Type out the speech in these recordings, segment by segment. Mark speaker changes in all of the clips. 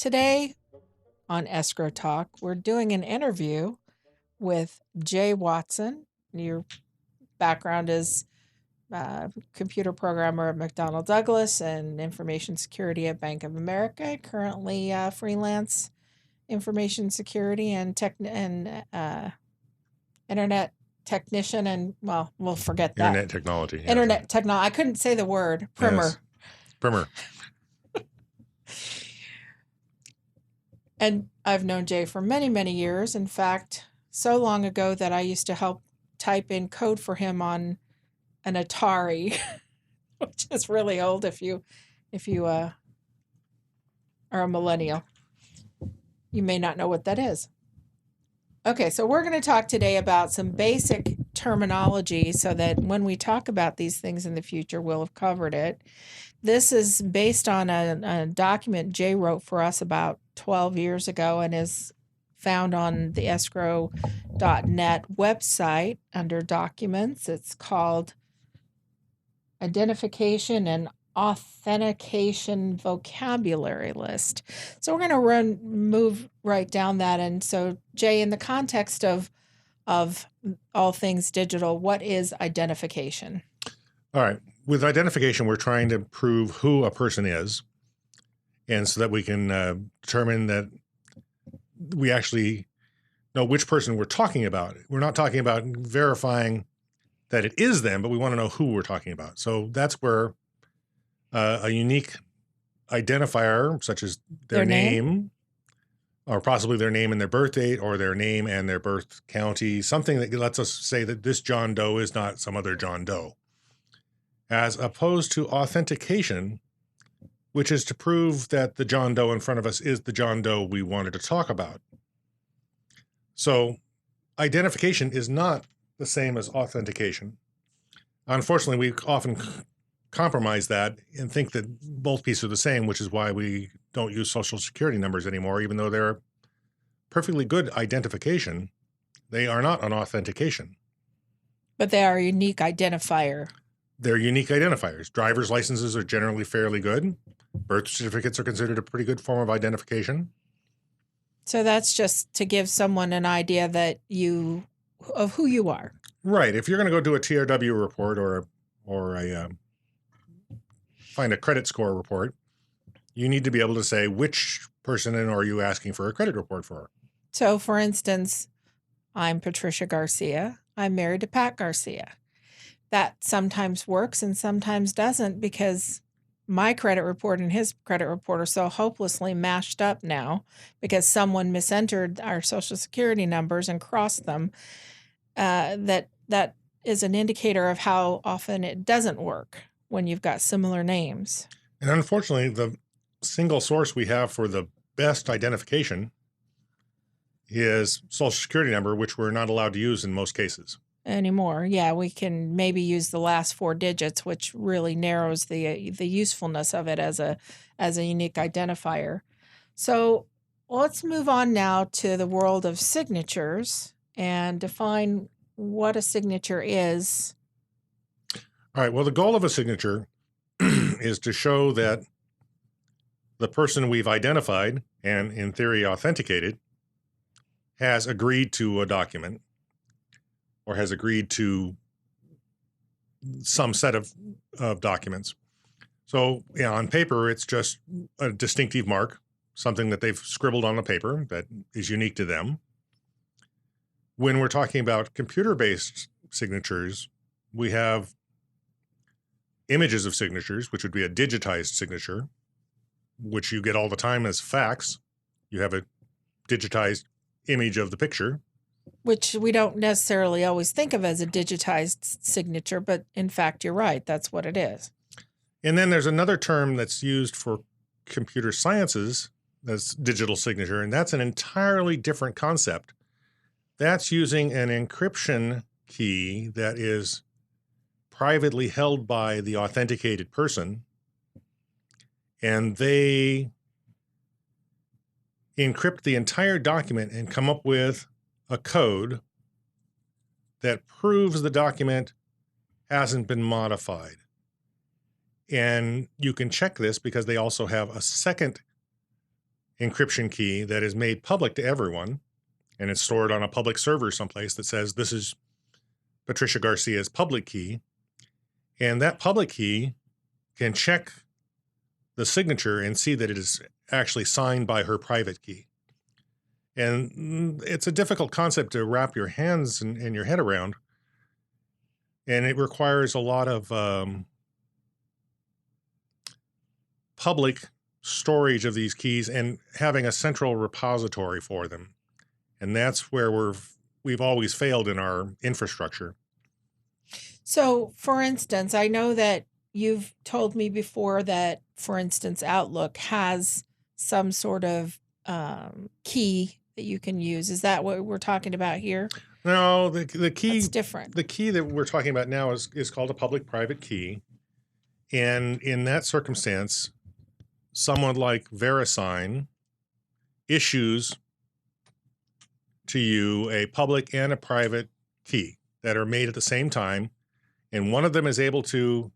Speaker 1: Today on Escrow Talk, we're doing an interview with Jay Watson. Your background is computer programmer at McDonnell Douglas and information security at Bank of America. Currently freelance information security and internet technician, and well, we'll forget that.
Speaker 2: Internet technology. Yeah.
Speaker 1: Internet technology. I couldn't say the word. Primer.
Speaker 2: Yes. Primer.
Speaker 1: And I've known Jay for many, many years. In fact, so long ago that I used to help type in code for him on an Atari, which is really old if you are a millennial. You may not know what that is. Okay, so we're going to talk today about some basic terminology so that when we talk about these things in the future, we'll have covered it. This is based on a document Jay wrote for us about 12 years ago and is found on the escrow.net website under documents. It's called Identification and Authentication Vocabulary List. So we're going to move right down that. And so, Jay, in the context of all things digital, what is identification?
Speaker 2: All right. With identification, we're trying to prove who a person is, and so that we can determine that we actually know which person we're talking about. We're not talking about verifying that it is them, but we want to know who we're talking about. So that's where a unique identifier, such as their name, or possibly their name and their birth date, or their name and their birth county, something that lets us say that this John Doe is not some other John Doe, as opposed to authentication, which is to prove that the John Doe in front of us is the John Doe we wanted to talk about. So identification is not the same as authentication. Unfortunately, we often compromise that and think that both pieces are the same, which is why we don't use social security numbers anymore, even though they're perfectly good identification. They are not an authentication.
Speaker 1: But they are a unique identifier.
Speaker 2: They're unique identifiers. Driver's licenses are generally fairly good. Birth certificates are considered a pretty good form of identification.
Speaker 1: So that's just to give someone an idea that of who you are.
Speaker 2: Right. If you're going to go do a TRW report or find a credit score report, you need to be able to say which person are you asking for a credit report for.
Speaker 1: So, for instance, I'm Patricia Garcia. I'm married to Pat Garcia. That sometimes works and sometimes doesn't because my credit report and his credit report are so hopelessly mashed up now because someone misentered our social security numbers and crossed them. That is an indicator of how often it doesn't work when you've got similar names.
Speaker 2: And unfortunately, the single source we have for the best identification is social security number, which we're not allowed to use in most cases.
Speaker 1: Anymore. Yeah, we can maybe use the last 4 digits, which really narrows the usefulness of it as a unique identifier. So let's move on now to the world of signatures and define what a signature is.
Speaker 2: All right. Well, the goal of a signature is to show that the person we've identified and in theory authenticated has agreed to a document or has agreed to some set of documents. So on paper, it's just a distinctive mark, something that they've scribbled on the paper that is unique to them. When we're talking about computer-based signatures, we have images of signatures, which would be a digitized signature, which you get all the time as fax. You have a digitized image of the picture.
Speaker 1: Which we don't necessarily always think of as a digitized signature, but in fact, you're right. That's what it is.
Speaker 2: And then there's another term that's used for computer sciences that's digital signature, and that's an entirely different concept. That's using an encryption key that is privately held by the authenticated person, and they encrypt the entire document and come up with a code that proves the document hasn't been modified. And you can check this because they also have a second encryption key that is made public to everyone, and it's stored on a public server someplace that says this is Patricia Garcia's public key. And that public key can check the signature and see that it is actually signed by her private key. And it's a difficult concept to wrap your hands and your head around. And it requires a lot of public storage of these keys and having a central repository for them. And that's where we've always failed in our infrastructure.
Speaker 1: So, for instance, I know that you've told me before that, for instance, Outlook has some sort of key that you can use. Is that what we're talking about here?
Speaker 2: No, the key
Speaker 1: That's different.
Speaker 2: The key that we're talking about now is called a public-private key. And in that circumstance, someone like VeriSign issues to you a public and a private key that are made at the same time. And one of them is able to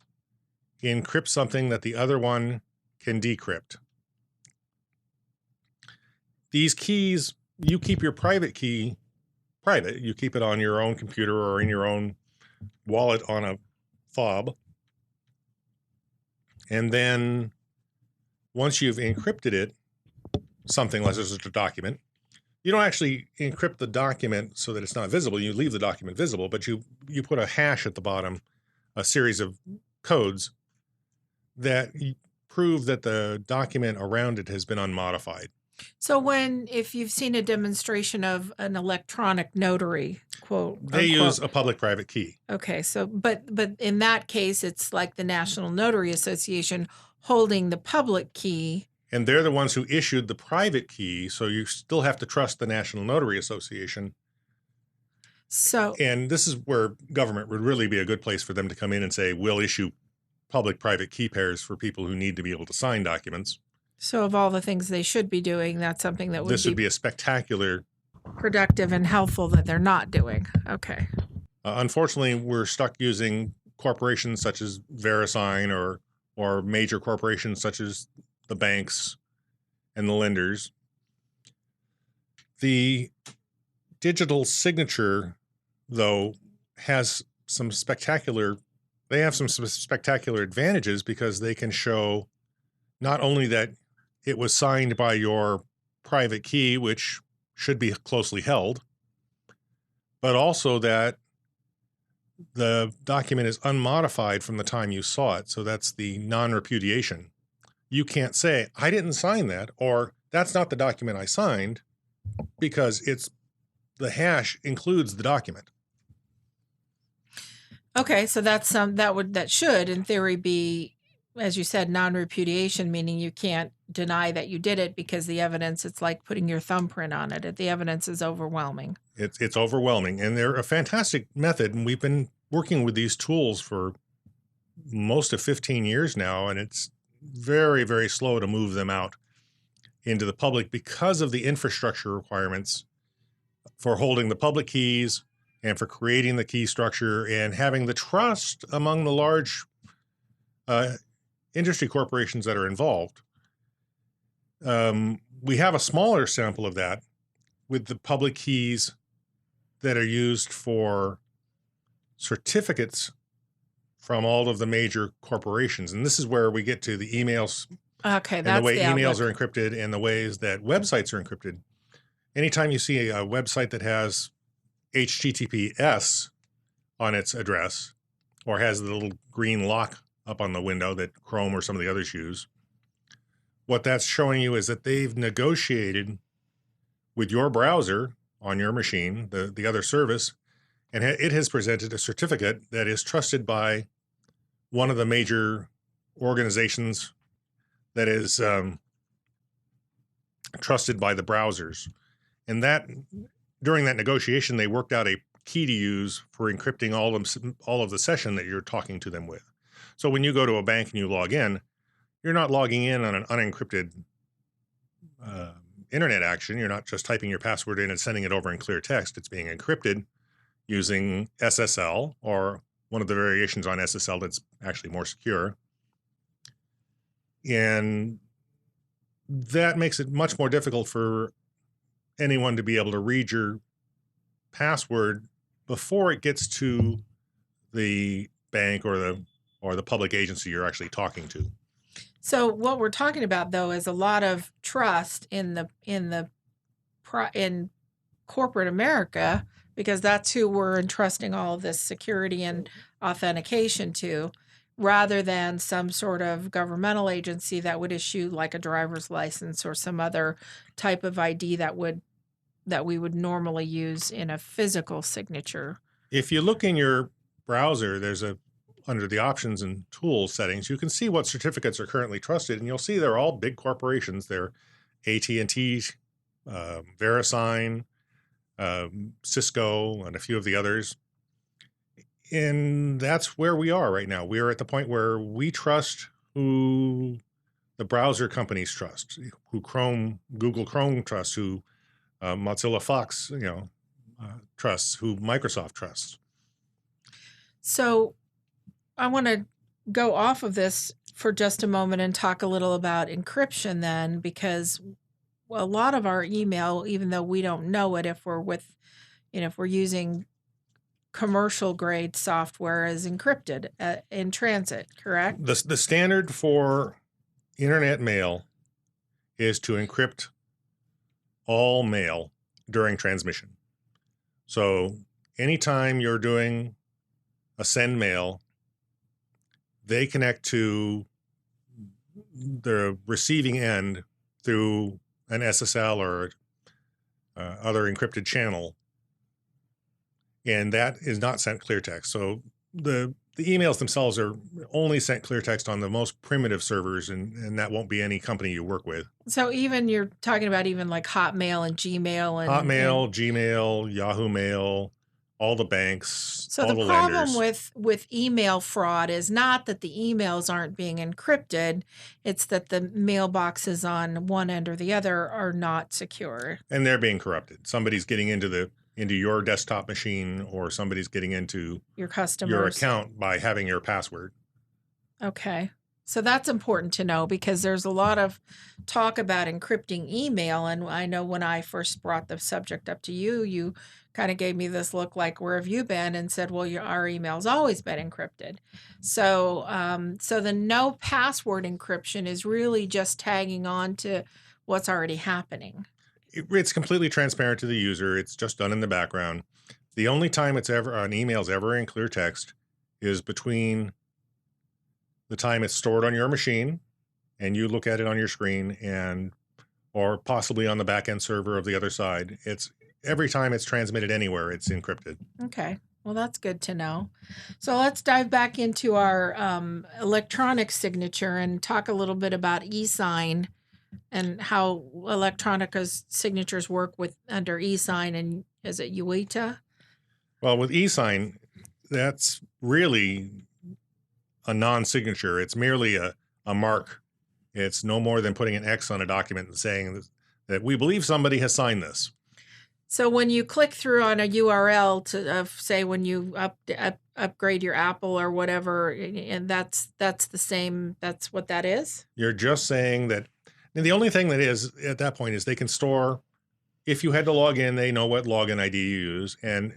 Speaker 2: encrypt something that the other one can decrypt. These keys, you keep your private key private. You keep it on your own computer or in your own wallet on a fob. And then once you've encrypted it, something like this is a document, you don't actually encrypt the document so that it's not visible. You leave the document visible, but you put a hash at the bottom, a series of codes that prove that the document around it has been unmodified.
Speaker 1: So if you've seen a demonstration of an electronic notary, quote,
Speaker 2: they
Speaker 1: unquote,
Speaker 2: use a public-private key.
Speaker 1: Okay, so but in that case, it's like the National Notary Association holding the public key.
Speaker 2: And they're the ones who issued the private key, so you still have to trust the National Notary Association.
Speaker 1: So,
Speaker 2: and this is where government would really be a good place for them to come in and say, we'll issue public-private key pairs for people who need to be able to sign documents.
Speaker 1: So of all the things they should be doing, that's something that
Speaker 2: would be a spectacular,
Speaker 1: productive and helpful that they're not doing. Okay.
Speaker 2: Unfortunately, we're stuck using corporations such as VeriSign or major corporations such as the banks and the lenders. The digital signature, though, has some spectacular advantages because they can show not only that it was signed by your private key, which should be closely held, but also that the document is unmodified from the time you saw it. So that's the non-repudiation. You can't say, I didn't sign that, or that's not the document I signed, because the hash includes the document.
Speaker 1: Okay, so that's that should in theory be, as you said, non-repudiation, meaning you can't deny that you did it because the evidence, it's like putting your thumbprint on it. The evidence is overwhelming.
Speaker 2: It's overwhelming, and they're a fantastic method, and we've been working with these tools for most of 15 years now, and it's very, very slow to move them out into the public because of the infrastructure requirements for holding the public keys and for creating the key structure and having the trust among the large industry corporations that are involved. We have a smaller sample of that with the public keys that are used for certificates from all of the major corporations. And this is where we get to the emails.
Speaker 1: Okay,
Speaker 2: and
Speaker 1: that's
Speaker 2: the way emails
Speaker 1: Outlook.
Speaker 2: are encrypted and the ways that websites are encrypted. Anytime you see a website that has HTTPS on its address or has the little green lock up on the window that Chrome or some of the others use, what that's showing you is that they've negotiated with your browser on your machine, the other service, and it has presented a certificate that is trusted by one of the major organizations that is trusted by the browsers. And that during that negotiation, they worked out a key to use for encrypting all of the session that you're talking to them with. So when you go to a bank and you log in, you're not logging in on an unencrypted internet action. You're not just typing your password in and sending it over in clear text. It's being encrypted using SSL or one of the variations on SSL that's actually more secure. And that makes it much more difficult for anyone to be able to read your password before it gets to the bank or the public agency you're actually talking to.
Speaker 1: So what we're talking about though is a lot of trust in corporate America, because that's who we're entrusting all of this security and authentication to, rather than some sort of governmental agency that would issue like a driver's license or some other type of ID that we would normally use in a physical signature.
Speaker 2: If you look in your browser, there's under the options and tools settings, you can see what certificates are currently trusted, and you'll see they're all big corporations. They're AT&T, VeriSign, Cisco, and a few of the others. And that's where we are right now. We are at the point where we trust who the browser companies trust, who Google Chrome trusts, who Mozilla Fox, trusts, who Microsoft trusts.
Speaker 1: So I want to go off of this for just a moment and talk a little about encryption then, because a lot of our email, even though we don't know it, if we're using commercial grade software, is encrypted in transit, correct?
Speaker 2: The standard for internet mail is to encrypt all mail during transmission. So anytime you're doing a send mail, they connect to the receiving end through an SSL or other encrypted channel, and that is not sent clear text. So the emails themselves are only sent clear text on the most primitive servers, and that won't be any company you work with.
Speaker 1: So even you're talking about even like Hotmail and Gmail
Speaker 2: and Gmail, Yahoo Mail, all the banks,
Speaker 1: so
Speaker 2: all
Speaker 1: the problem with email fraud is not that the emails aren't being encrypted, it's that the mailboxes on one end or the other are not secure.
Speaker 2: And they're being corrupted. Somebody's getting into your desktop machine, or somebody's getting into
Speaker 1: your
Speaker 2: account by having your password.
Speaker 1: Okay. So that's important to know, because there's a lot of talk about encrypting email. And I know when I first brought the subject up to you, you kind of gave me this look like, where have you been? And said, well, our email's always been encrypted. So, so the no password encryption is really just tagging on to what's already happening.
Speaker 2: It's completely transparent to the user. It's just done in the background. The only time an email's ever in clear text is between the time it's stored on your machine and you look at it on your screen, or possibly on the back-end server of the other side. It's every time it's transmitted anywhere, it's encrypted.
Speaker 1: Okay. Well, that's good to know. So let's dive back into our electronic signature and talk a little bit about e-sign and how electronic signatures work under e-sign. And is it UETA?
Speaker 2: Well, with e-sign, that's really a non-signature. It's merely a mark. It's no more than putting an X on a document and saying that we believe somebody has signed this.
Speaker 1: So when you click through on a URL to say when you upgrade your Apple or whatever, and that's the same, that's what that is?
Speaker 2: You're just saying that. And the only thing that is at that point is they can store, if you had to log in, they know what login ID you use, and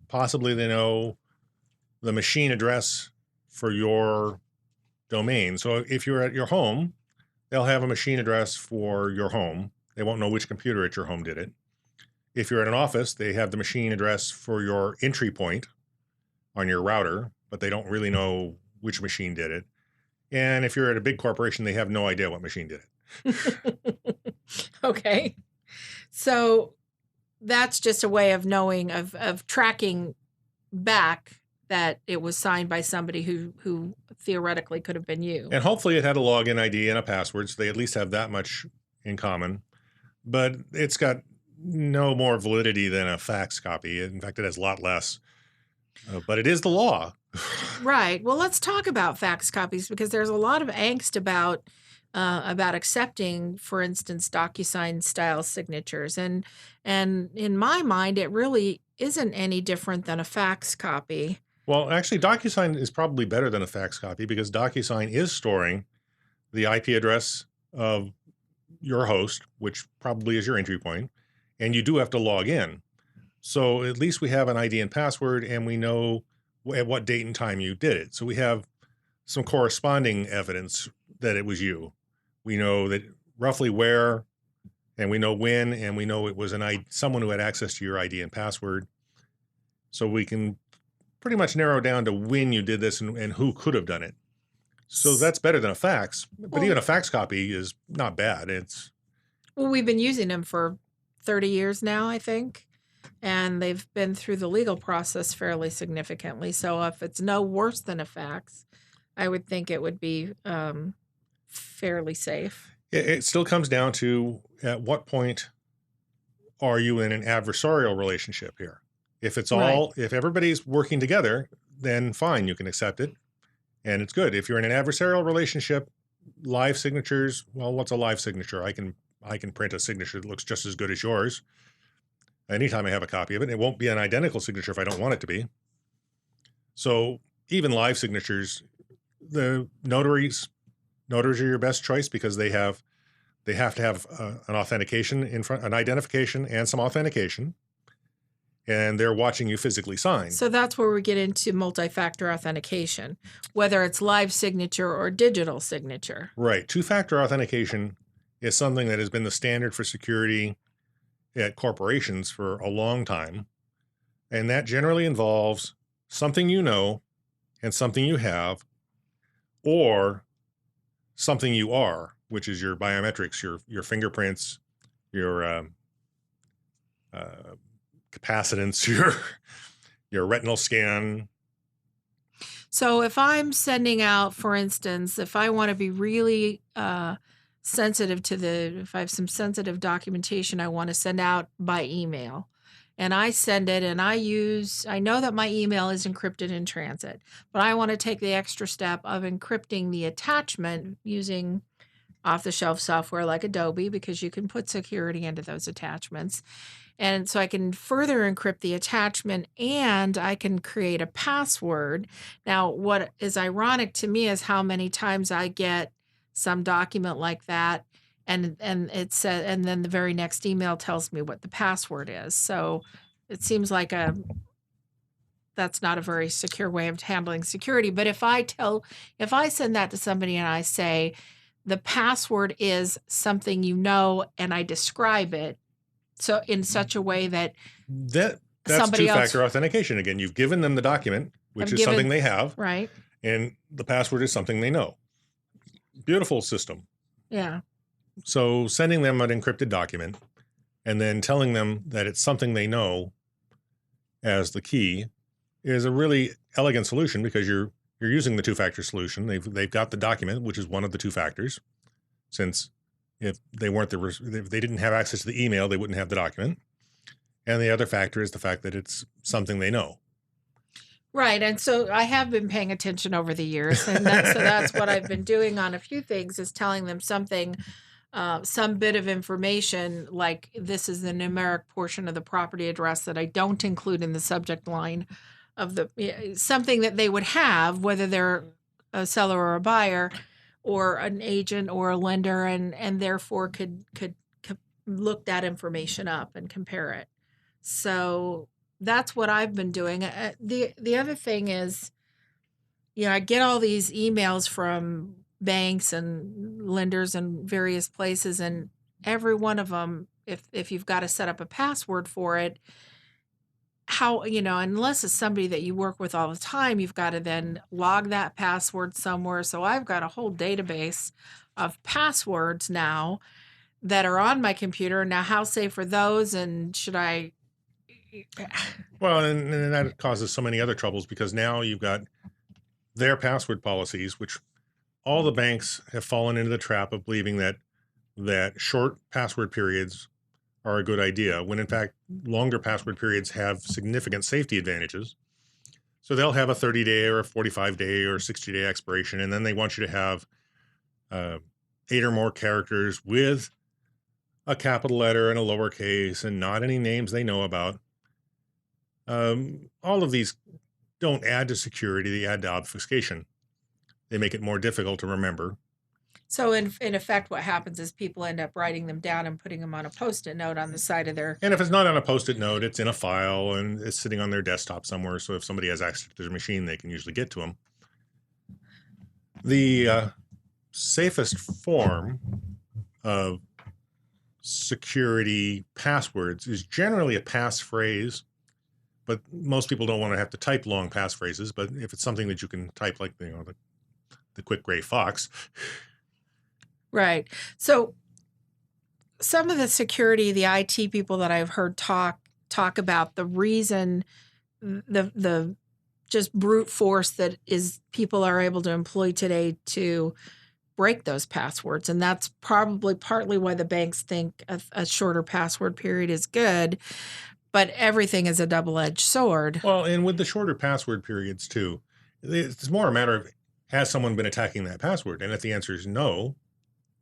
Speaker 2: possibly they know the machine address for your domain. So if you're at your home, they'll have a machine address for your home. They won't know which computer at your home did it. If you're at an office, they have the machine address for your entry point on your router, but they don't really know which machine did it. And if you're at a big corporation, they have no idea what machine did it.
Speaker 1: Okay. So that's just a way of knowing, of tracking back that it was signed by somebody who theoretically could have been you.
Speaker 2: And hopefully it had a login ID and a password, so they at least have that much in common. But it's got no more validity than a fax copy. In fact, it has a lot less. But it is the law.
Speaker 1: Right. Well, let's talk about fax copies, because there's a lot of angst about accepting, for instance, DocuSign style signatures. And in my mind, it really isn't any different than a fax copy.
Speaker 2: Well, actually, DocuSign is probably better than a fax copy, because DocuSign is storing the IP address of your host, which probably is your entry point, and you do have to log in. So at least we have an ID and password, and we know at what date and time you did it. So we have some corresponding evidence that it was you. We know that roughly where, and we know when, and we know it was someone who had access to your ID and password. So we can pretty much narrow down to when you did this and who could have done it. So that's better than a fax. But even a fax copy is not bad.
Speaker 1: Well, we've been using them for 30 years now, I think. And they've been through the legal process fairly significantly. So if it's no worse than a fax, I would think it would be fairly safe.
Speaker 2: It still comes down to at what point are you in an adversarial relationship here? If if everybody's working together, then fine, you can accept it. And it's good. If you're in an adversarial relationship, live signatures, well, what's a live signature? I can print a signature that looks just as good as yours anytime I have a copy of it. It won't be an identical signature if I don't want it to be. So even live signatures, the notaries are your best choice because they have to have an authentication an identification and some authentication, and they're watching you physically sign.
Speaker 1: So that's where we get into multi-factor authentication, whether it's live signature or digital signature.
Speaker 2: Right. Two-factor authentication is something that has been the standard for security at corporations for a long time. And that generally involves something you know and something you have, or something you are, which is your biometrics, your fingerprints, your capacitance, your retinal scan.
Speaker 1: So if I'm sending out, for instance, if I want to be really sensitive if I have some sensitive documentation I want to send out by email, and I send it and I know that my email is encrypted in transit, but I want to take the extra step of encrypting the attachment using off-the-shelf software like Adobe, because you can put security into those attachments. And so I can further encrypt the attachment and I can create a password. Now, what is ironic to me is how many times I get some document like that and it says, and then the very next email tells me what the password is. So it seems like that's not a very secure way of handling security. But if I send that to somebody and I say, the password is something you know, and I describe it so in such a way that's
Speaker 2: two-factor authentication. Again, you've given them the document, which is something they have.
Speaker 1: Right.
Speaker 2: And the password is something they know. Beautiful system.
Speaker 1: Yeah.
Speaker 2: So sending them an encrypted document and then telling them that it's something they know as the key is a really elegant solution, because you're using the two-factor solution. They've got the document, which is one of the two factors, since if they didn't have access to the email, they wouldn't have the document. And the other factor is the fact that it's something they know.
Speaker 1: Right. And so I have been paying attention over the years, and that's what I've been doing on a few things, is telling them something, some bit of information, like this is the numeric portion of the property address that I don't include in the subject line of something that they would have, whether they're a seller or a buyer or an agent or a lender, and therefore could look that information up and compare it. So that's what I've been doing. The other thing is, I get all these emails from banks and lenders and various places, and every one of them, if you've got to set up a password for it, unless it's somebody that you work with all the time, you've got to then log that password somewhere. So I've got a whole database of passwords now that are on my computer. Now, how safe are those? And should I?
Speaker 2: Well, and that causes so many other troubles, because now you've got their password policies, which all the banks have fallen into the trap of believing that short password periods are a good idea, when in fact longer password periods have significant safety advantages. So they'll have a 30-day or a 45-day or 60-day expiration, and then they want you to have 8 or more characters with a capital letter and a lowercase and not any names they know about. All of these don't add to security, they add to obfuscation. They make it more difficult to remember.
Speaker 1: So in effect, what happens is people end up writing them down and putting them on a Post-it note on the side of their.
Speaker 2: And if it's not on a Post-it note, it's in a file and it's sitting on their desktop somewhere. So if somebody has access to their machine, they can usually get to them. The safest form of security passwords is generally a passphrase, but most people don't want to have to type long passphrases. But if it's something that you can type, like the quick gray fox.
Speaker 1: Right. So some of the security, the IT people that I've heard talk about the reason, the just brute force that is people are able to employ today to break those passwords, and that's probably partly why the banks think a shorter password period is good. But everything is a double-edged sword.
Speaker 2: Well, and with the shorter password periods too, it's more a matter of, has someone been attacking that password? And if the answer is no,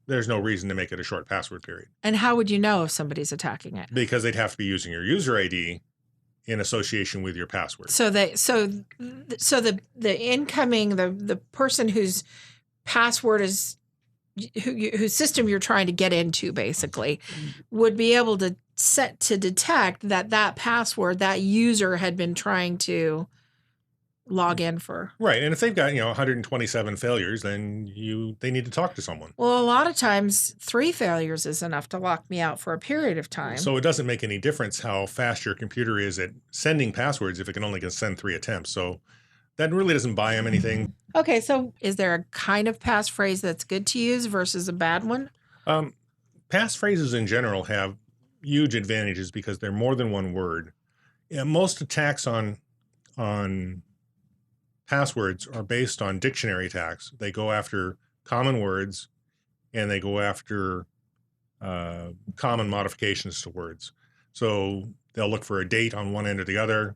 Speaker 2: there's no reason to make it a short password period.
Speaker 1: And how would you know if somebody's attacking it?
Speaker 2: Because they'd have to be using your user ID in association with your password.
Speaker 1: So the incoming, the person whose password is whose system you're trying to get into basically would be able to set to detect that password that user had been trying to log in for.
Speaker 2: Right. And if they've got, 127 failures, then they need to talk to someone.
Speaker 1: Well, a lot of times 3 failures is enough to lock me out for a period of time.
Speaker 2: So it doesn't make any difference how fast your computer is at sending passwords if it can only send 3 attempts. So that really doesn't buy them anything.
Speaker 1: Okay, so is there a kind of passphrase that's good to use versus a bad one?
Speaker 2: Passphrases in general have huge advantages because they're more than one word. Yeah, most attacks on passwords are based on dictionary attacks. They go after common words and they go after common modifications to words. So they'll look for a date on one end or the other.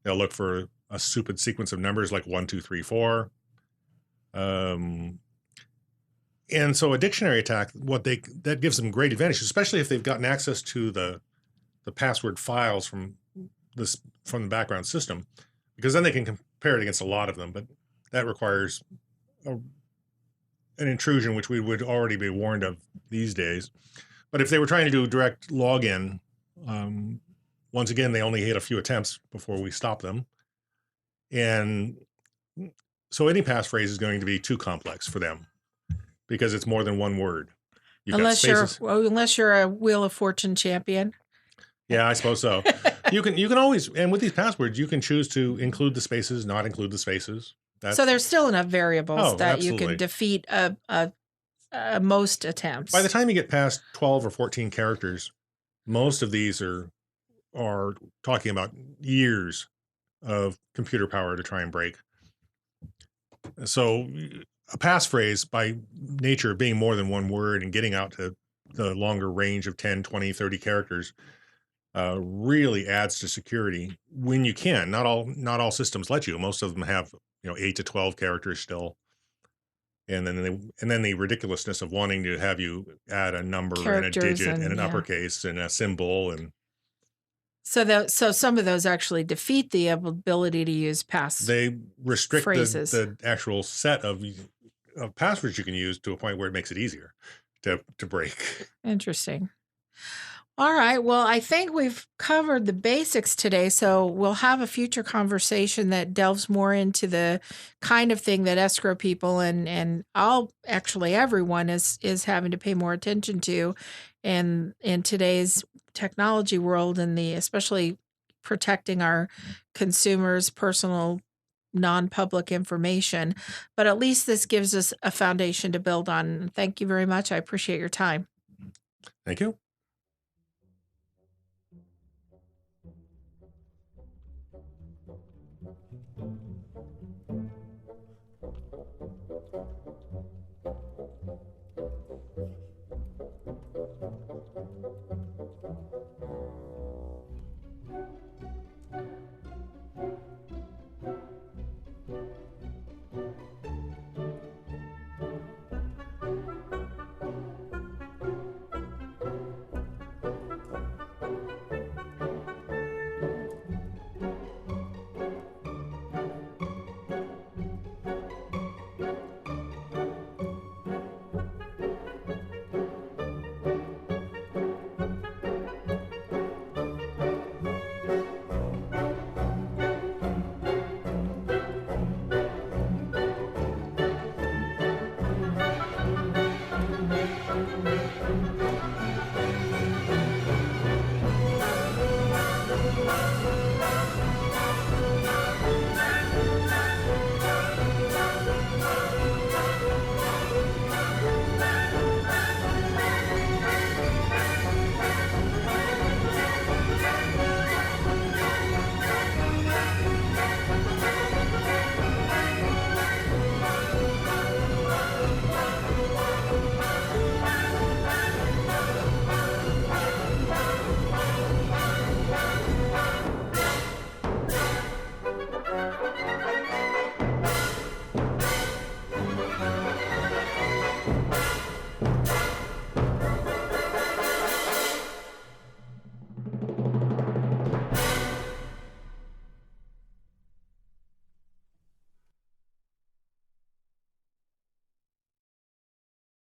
Speaker 2: They'll look for a stupid sequence of numbers like 1, 2, 3, 4. And so a dictionary attack, that gives them great advantage, especially if they've gotten access to the password files from the background system, because then they can compare it against a lot of them. But that requires an intrusion, which we would already be warned of these days. But if they were trying to do direct login, once again, they only hit a few attempts before we stop them. And so any passphrase is going to be too complex for them because it's more than one word.
Speaker 1: Unless you're a Wheel of Fortune champion.
Speaker 2: Yeah, I suppose so. You can always, and with these passwords, you can choose to include the spaces, not include the spaces.
Speaker 1: So there's still enough variables that
Speaker 2: absolutely.
Speaker 1: You can defeat most attempts.
Speaker 2: By the time you get past 12 or 14 characters, most of these are talking about years of computer power to try and break. So a passphrase, by nature of being more than one word and getting out to the longer range of 10, 20, 30 characters, really adds to security when you can. Not all systems let you. Most of them have 8 to 12 characters still. And then the ridiculousness of wanting to have you add a number and a digit and an uppercase and a symbol. And
Speaker 1: so some of those actually defeat the ability to use
Speaker 2: they restrict
Speaker 1: the
Speaker 2: actual set of passwords you can use to a point where it makes it easier to break.
Speaker 1: Interesting. All right. Well, I think we've covered the basics today, so we'll have a future conversation that delves more into the kind of thing that escrow people and everyone is having to pay more attention to in today's technology world, and especially protecting our consumers' personal non-public information. But at least this gives us a foundation to build on. Thank you very much. I appreciate your time.
Speaker 2: Thank you.